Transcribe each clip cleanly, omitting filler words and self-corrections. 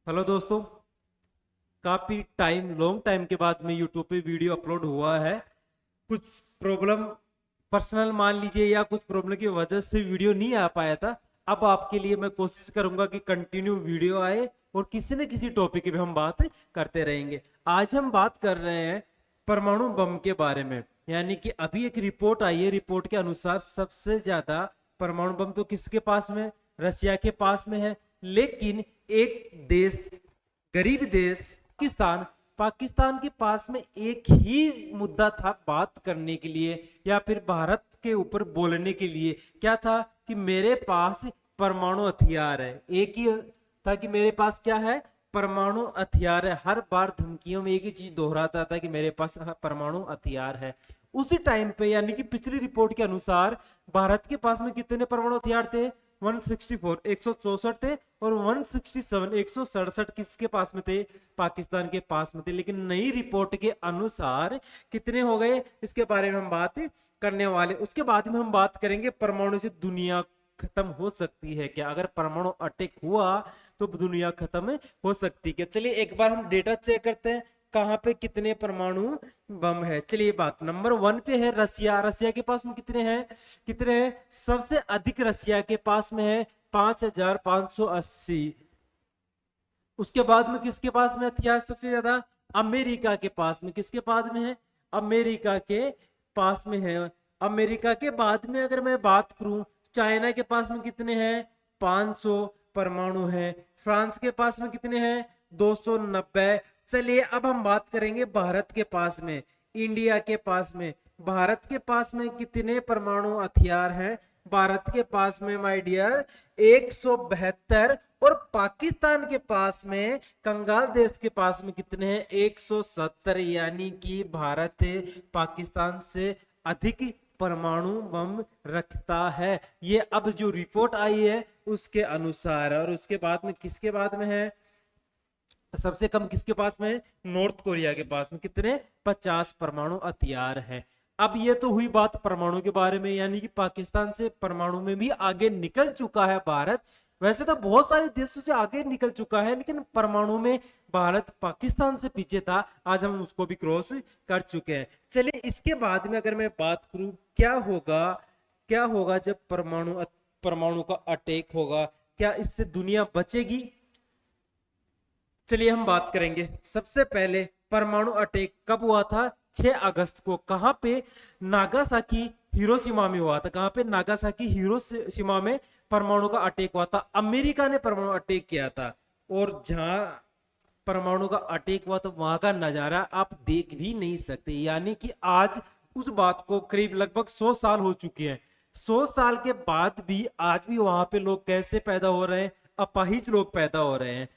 Hello दोस्तों। काफी long time के बाद में यूट्यूब पे वीडियो अपलोड हुआ है। कुछ प्रॉब्लम पर्सनल मान लीजिए या कुछ प्रॉब्लम की वजह से वीडियो नहीं आ पाया था। अब आपके लिए मैं कोशिश करूंगा कि कंटिन्यू वीडियो आए और किसी न किसी टॉपिक पे हम बात करते रहेंगे। आज हम बात कर रहे हैं परमाणु बम के बारे में। यानी कि अभी एक रिपोर्ट आई है, रिपोर्ट के अनुसार सबसे ज्यादा परमाणु बम तो किसके पास में, रशिया के पास में है। लेकिन एक देश, गरीब देश पाकिस्तान, पाकिस्तान के पास में एक ही मुद्दा था बात करने के लिए या फिर भारत के ऊपर बोलने के लिए। क्या था कि मेरे पास परमाणु हथियार है। एक ही था कि मेरे पास क्या है, परमाणु हथियार है। हर बार धमकियों में एक ही चीज दोहराता था कि मेरे पास परमाणु हथियार है। उसी टाइम पे यानी कि पिछली रिपोर्ट के अनुसार भारत के पास में कितने परमाणु हथियार थे? 164, 164 थे। और 167, 167 किसके पास में थे? पाकिस्तान के पास में थे। लेकिन नई रिपोर्ट के अनुसार कितने हो गए, इसके बारे में हम बात करने वाले। उसके बाद में हम बात करेंगे परमाणु से दुनिया खत्म हो सकती है क्या? अगर परमाणु अटैक हुआ तो दुनिया खत्म हो सकती है क्या? चलिए एक बार हम डेटा चेक करते हैं कहां पे कितने परमाणु बम है। चलिए बात नंबर 1 पे है रसिया। रसिया के पास में कितने हैं? कितने हैं? सबसे अधिक रसिया के पास में है 5580। उसके बाद में किसके पास में हथियार सबसे ज्यादा? अमेरिका के पास में। किसके पास में है? अमेरिका के पास में है। अमेरिका के बाद में अगर मैं बात करूं, चाइना के पास में कितने हैं? 500 परमाणु हैं। फ्रांस के पास में कितने हैं? 290। चलिए अब हम बात करेंगे भारत के पास में, इंडिया के पास में। भारत के पास में कितने परमाणु हथियार हैं? भारत के पास में माय डियर 172। और पाकिस्तान के पास में, कंगाल देश के पास में कितने हैं? 170। यानी कि भारत पाकिस्तान से अधिक परमाणु बम रखता है। ये अब जो रिपोर्ट आई है उसके अनुसार। और उसके बाद में किसके बाद में है? सबसे कम किसके पास में है? नॉर्थ कोरिया के पास में। कितने? 50 परमाणु हथियार हैं। अब ये तो हुई बात परमाणु के बारे में, यानी कि पाकिस्तान से परमाणु में भी आगे निकल चुका है भारत। वैसे तो बहुत सारे देशों से आगे निकल चुका है, लेकिन परमाणु में भारत पाकिस्तान से पीछे था। आज हम उसको भी क्रॉस कर चुके हैं। चलिए इसके बाद में अगर मैं बात करूं क्या होगा, क्या होगा जब परमाणु का अटैक होगा, क्या इससे दुनिया बचेगी? चलिए हम बात करेंगे। सबसे पहले परमाणु अटैक कब हुआ था? 6 अगस्त को। कहां पे? नागासाकी हिरोशिमा में हुआ था। कहां पे? नागासाकी हिरोशिमा में परमाणु का अटैक हुआ था। अमेरिका ने परमाणु अटैक किया था। और जहां परमाणु का अटैक हुआ तो वहां का नजारा आप देख भी नहीं सकते। यानी कि आज उस बात को करीब लगभग 100 साल हो चुके हैं। 100 साल के बाद भी आज भी वहां पे लोग कैसे पैदा हो रहे हैं? अपाहिज लोग पैदा हो रहे हैं।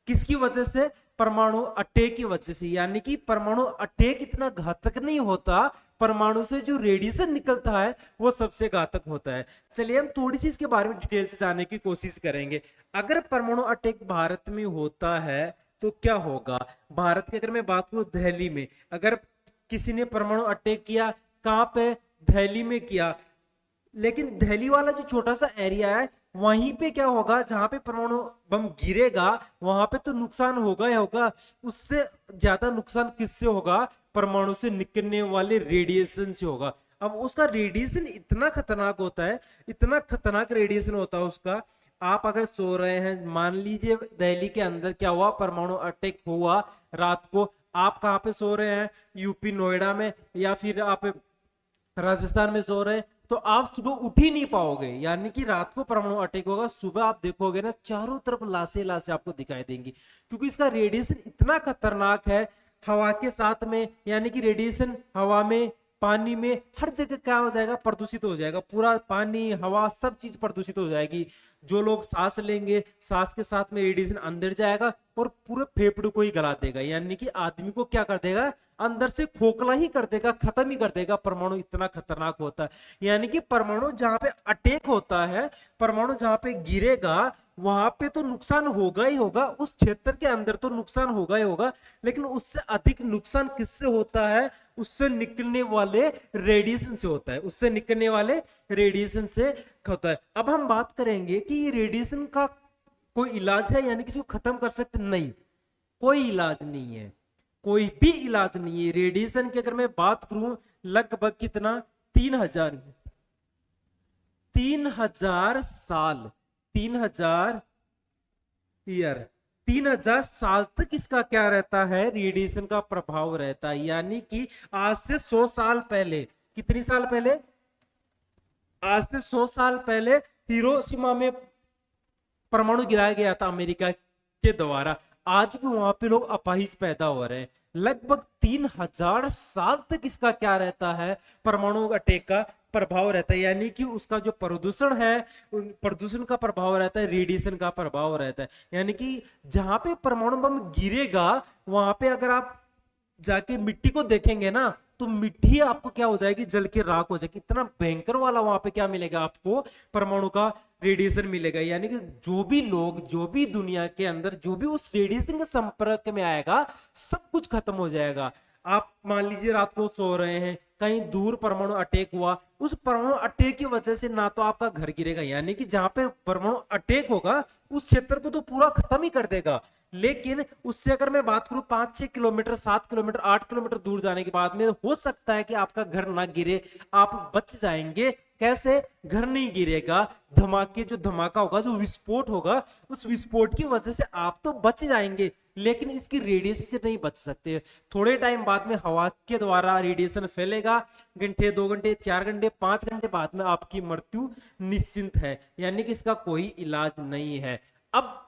किसकी वजह से? परमाणु अटैक की वजह से। यानी कि परमाणु अटैक इतना घातक नहीं होता, परमाणु से जो रेडिएशन निकलता है वो सबसे घातक होता है। चलिए हम थोड़ी सी इसके बारे में डिटेल से जानने की कोशिश करेंगे। अगर परमाणु अटैक भारत में होता है तो क्या होगा? भारत की अगर मैं बात करूं, दिल्ली में अगर किसी ने परमाणु अटैक किया, कहां पे? दिल्ली में किया। लेकिन दिल्ली वाला जो छोटा सा एरिया है वहीं पे क्या होगा, जहां पे परमाणु बम गिरेगा वहां पे तो नुकसान होगा ही होगा। उससे ज्यादा नुकसान किससे होगा? परमाणु से निकलने वाले रेडिएशन से होगा। अब उसका रेडिएशन इतना खतरनाक होता है, इतना खतरनाक रेडिएशन होता है उसका। आप अगर सो रहे हैं, मान लीजिए दिल्ली के अंदर क्या हुआ, परमाणु अटैक हुआ रात को। आप कहाँ पे सो रहे हैं? यूपी नोएडा में, या फिर आप राजस्थान में सो रहे हैं, तो आप सुबह उठ ही नहीं पाओगे। यानी कि रात को परमाणु अटैक होगा, सुबह आप देखोगे ना चारों तरफ लाशें लाशें आपको दिखाई देंगी, क्योंकि इसका रेडिएशन इतना खतरनाक है। हवा के साथ में, यानी कि रेडिएशन हवा में, पानी में, हर जगह क्या हो जाएगा? प्रदूषित हो जाएगा। पूरा पानी, हवा, सब चीज प्रदूषित हो जाएगी। जो लोग सांस लेंगे, सांस के साथ में रेडिएशन अंदर जाएगा और पूरे फेफड़े को ही गला देगा। यानी कि आदमी को क्या कर देगा? अंदर से खोखला ही कर देगा, खत्म ही कर देगा। परमाणु इतना खतरनाक होता है। यानी कि परमाणु जहां पे अटैक होता है, परमाणु जहां पे गिरेगा वहां पे तो नुकसान होगा ही होगा, उस क्षेत्र के अंदर तो नुकसान होगा ही होगा। लेकिन उससे अधिक नुकसान किससे होता है? उससे निकलने वाले रेडिएशन से होता है। उससे निकलने वाले रेडिएशन से होता है। अब हम बात करेंगे कि ये रेडिएशन का कोई इलाज है यानी कि इसको खत्म कर सकते? नहीं, कोई इलाज नहीं है, कोई भी इलाज नहीं है। रेडिएशन की अगर मैं बात करूं, लगभग कितना, 3000 साल, 3000 ईयर, 3000 साल तक इसका क्या रहता है, रेडिएशन का प्रभाव रहता है। यानी कि आज से 100 साल पहले, कितनी साल पहले, आज से 100 साल पहले हिरोशिमा में परमाणु गिराया गया था अमेरिका के द्वारा। आज भी वहां पे लोग अपाहिज पैदा हो रहे हैं। लगभग 3000 साल तक इसका क्या रहता है, परमाणु अटैक का प्रभाव रहता है। यानी कि उसका जो प्रदूषण है, प्रदूषण का प्रभाव रहता है, रेडिएशन का प्रभाव रहता है। यानी कि जहां पे परमाणु बम गिरेगा, वहां पे अगर आप जाके मिट्टी को देखेंगे ना, तो मिट्टी आपको क्या हो जाएगी, जल के राख हो जाएगी। इतना भयंकर वाला वहां पे क्या मिलेगा आपको, परमाणु का रेडिएशन मिलेगा। यानी कि जो भी लोग, जो भी दुनिया के अंदर जो भी उस रेडिएशन के संपर्क में आएगा, सब कुछ खत्म हो जाएगा। आप मान लीजिए रात को सो रहे हैं, कहीं दूर परमाणु अटैक हुआ, उस परमाणु अटैक की वजह से ना तो आपका घर गिरेगा, यानी कि जहां पे परमाणु अटैक होगा उस क्षेत्र को तो पूरा खत्म ही कर देगा। लेकिन उससे अगर मैं बात करूं 5-6 किलोमीटर, 7 किलोमीटर, 8 किलोमीटर दूर जाने के बाद में हो सकता है कि आपका घर ना गिरे, आप बच जाएंगे। कैसे? घर नहीं गिरेगा, धमाके, जो धमाका होगा, जो विस्फोट होगा, उस विस्फोट की वजह से आप तो बच जाएंगे, लेकिन इसकी रेडिएशन से नहीं बच सकते। थोड़े टाइम बाद में हवा के द्वारा रेडिएशन फैलेगा, घंटे, 2 घंटे, 4 घंटे, 5 घंटे बाद में आपकी मृत्यु निश्चिंत है। यानी कि इसका कोई इलाज नहीं है। अब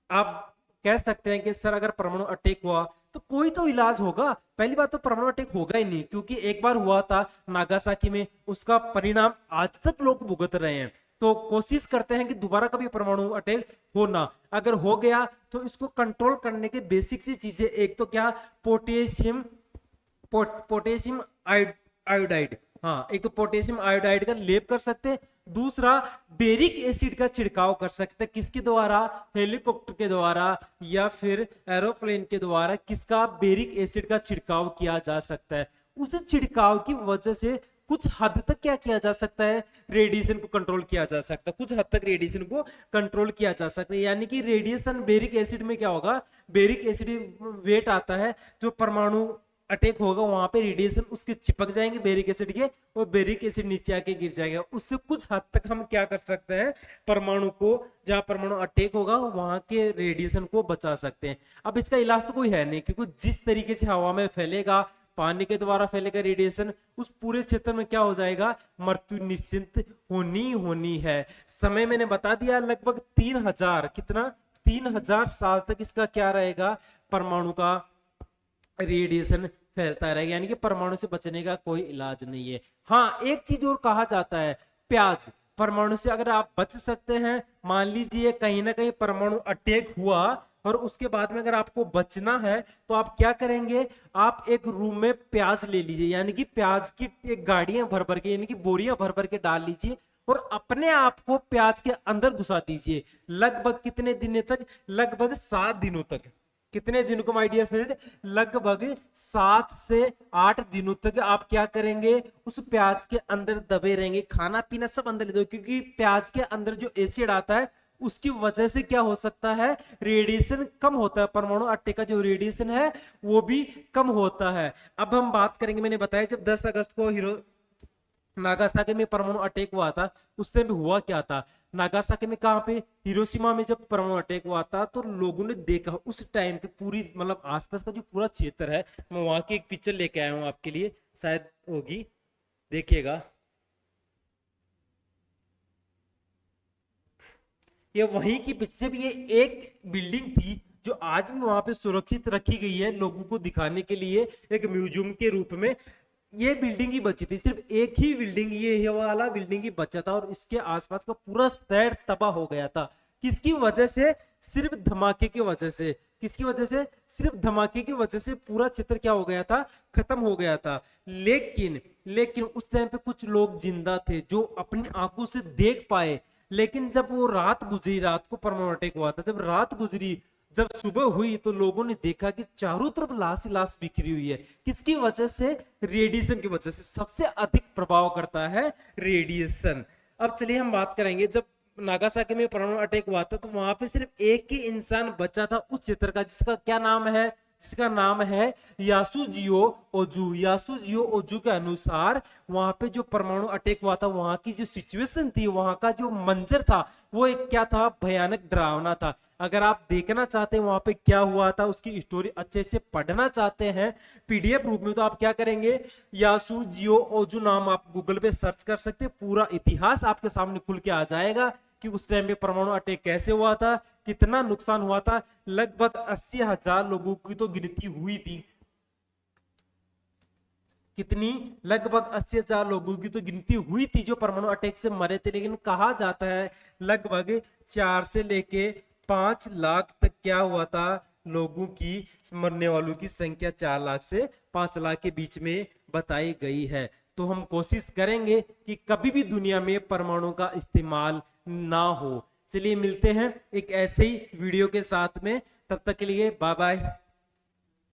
आप कह सकते हैं कि सर अगर परमाणु अटैक हुआ तो कोई तो इलाज होगा। पहली बात तो परमाणु अटैक होगा ही नहीं, क्योंकि एक बार हुआ था नागासाकी में, उसका परिणाम आज तक लोग भुगत रहे हैं। तो कोशिश करते हैं कि दोबारा कभी परमाणु अटैक हो ना। अगर हो गया तो इसको कंट्रोल करने के बेसिक सी चीजें, एक तो क्या, पोटेशियम आयोडाइड, हाँ, एक तो पोटेशियम आयोडाइड का लेप कर सकते हैं। दूसरा, बेरिक एसिड का छिड़काव कर सकते हैं। किसके द्वारा? हेलीकॉप्टर के द्वारा या फिर एरोप्लेन के द्वारा किसका, बेरिक एसिड का छिड़काव किया जा सकता है। उस छिड़काव की वजह से कुछ हद तक क्या किया जा सकता है, रेडिएशन को कंट्रोल किया जा सकता है, कुछ हद तक रेडिएशन को कंट्रोल किया जा सकता है। यानी कि रेडिएशन बेरिक एसिड में क्या होगा, बेरिक एसिड वेट आता है, जो परमाणु अटैक होगा वहां पे रेडिएशन उसके चिपक जाएंगे बेरिक एसिड के, और बेरिक एसिड नीचे आके गिर जाएगा। उससे कुछ हद तक हम क्या कर सकते हैं, परमाणु को, जहां परमाणु अटैक होगा वहां के रेडिएशन को बचा सकते हैं। अब इसका इलाज तो कोई है नहीं, क्योंकि जिस तरीके से हवा में फैलेगा, पानी के द्वारा फैलेगा रेडिएशन, उस पूरे क्षेत्र में क्या हो जाएगा, मृत्यु निश्चिंत होनी है। समय मैंने बता दिया, लगभग 3000, कितना, 3000 साल तक इसका क्या रहेगा, परमाणु का रेडिएशन फैलता रहेगा। यानी कि परमाणु से बचने का कोई इलाज नहीं है। हाँ, एक चीज और कहा जाता है, प्याज, परमाणु से अगर आप बच सकते हैं, मान लीजिए कहीं ना कहीं परमाणु अटैक हुआ और उसके बाद में अगर आपको बचना है, तो आप क्या करेंगे, आप एक रूम में प्याज ले लीजिए, यानी कि प्याज की एक गाड़ियां भर भर के, यानी कि बोरियां भर भर के डाल लीजिए और अपने आप को प्याज के अंदर घुसा दीजिए। लगभग कितने दिनों तक, लगभग 7 दिनों तक। कितने दिनों को माय डियर फ्रेंड, लगभग 7 से 8 दिनों तक आप क्या करेंगे, उस प्याज के अंदर दबे रहेंगे, खाना पीना सब अंदर ले दो, क्योंकि प्याज के अंदर जो एसिड आता है उसकी वजह से क्या हो सकता है, रेडिएशन कम होता है, परमाणु अटैक का जो रेडिएशन है वो भी कम होता है। अब हम बात करेंगे, मैंने बताया जब 10 अगस्त को नागासाकी में परमाणु अटैक हुआ था, उस टाइम पे हुआ क्या था, नागासाकी में, कहां पे, हिरोशिमा में जब परमाणु अटैक हुआ था, तो लोगों ने देखा उस टाइम पे पूरी, मतलब आसपास का जो पूरा क्षेत्र है, मैं वहां की एक पिक्चर लेके आया हूं आपके लिए, शायद होगी, देखिएगा। ये वहीं की पिक्चर, ये एक बिल्डिंग थी जो आज भी वहां पे सुरक्षित रखी गई है लोगों को दिखाने के लिए, एक म्यूजियम के रूप में। ये बिल्डिंग ही बची थी, सिर्फ एक ही बिल्डिंग, ये वाला बिल्डिंग ही बचा था, और इसके आसपास का पूरा शहर तबाह हो गया था। किसकी वजह से, सिर्फ धमाके की वजह से। किसकी वजह से, सिर्फ धमाके की वजह से पूरा क्षेत्र क्या हो गया था, खत्म हो गया था। लेकिन उस टाइम पे कुछ लोग जिंदा थे जो अपनी आंखों से देख पाए। लेकिन जब वो रात गुजरी, रात को परमाणु अटैक हुआ था, जब रात गुजरी, जब सुबह हुई, तो लोगों ने देखा कि चारों तरफ लाश ही लाश बिखरी हुई है। किसकी वजह से, रेडिएशन की वजह से। सबसे अधिक प्रभाव करता है रेडिएशन। अब चलिए हम बात करेंगे, जब नागासाकी में परमाणु अटैक हुआ था तो वहां पे सिर्फ एक ही इंसान बचा था उस क्षेत्र का, जिसका क्या नाम है, जिसका नाम है यासुजियो ओजू। यासुजियो ओजू के अनुसार वहां पे जो परमाणु अटैक हुआ था, वहां की जो सिचुएशन थी, वहां का जो मंजर था, वो एक क्या था, भयानक डरावना था। अगर आप देखना चाहते हैं वहां पे क्या हुआ था, उसकी स्टोरी अच्छे से पढ़ना चाहते हैं पीडीएफ रूप में, तो आप क्या करेंगे, यासुजियो ओजू नाम आप गूगल पे सर्च कर सकते हैं, पूरा इतिहास आपके सामने खुल के आ जाएगा कि उस टाइम पे परमाणु अटैक कैसे हुआ था, कितना नुकसान हुआ था। लगभग 80,000 लोगों की तो गिनती हुई थी। कितनी? लगभग 80,000 लोगों की तो गिनती हुई थी जो परमाणु अटैक से मरे थे। लेकिन कहा जाता है लगभग 4 से लेके 5 लाख तक क्या हुआ था, लोगों की, मरने वालों की संख्या 4 लाख से 5 लाख के बीच में बताई गई है। तो हम कोशिश करेंगे कि कभी भी दुनिया में परमाणु का इस्तेमाल ना हो। चलिए मिलते हैं एक ऐसे ही वीडियो के साथ में, तब तक के लिए बाय बाय।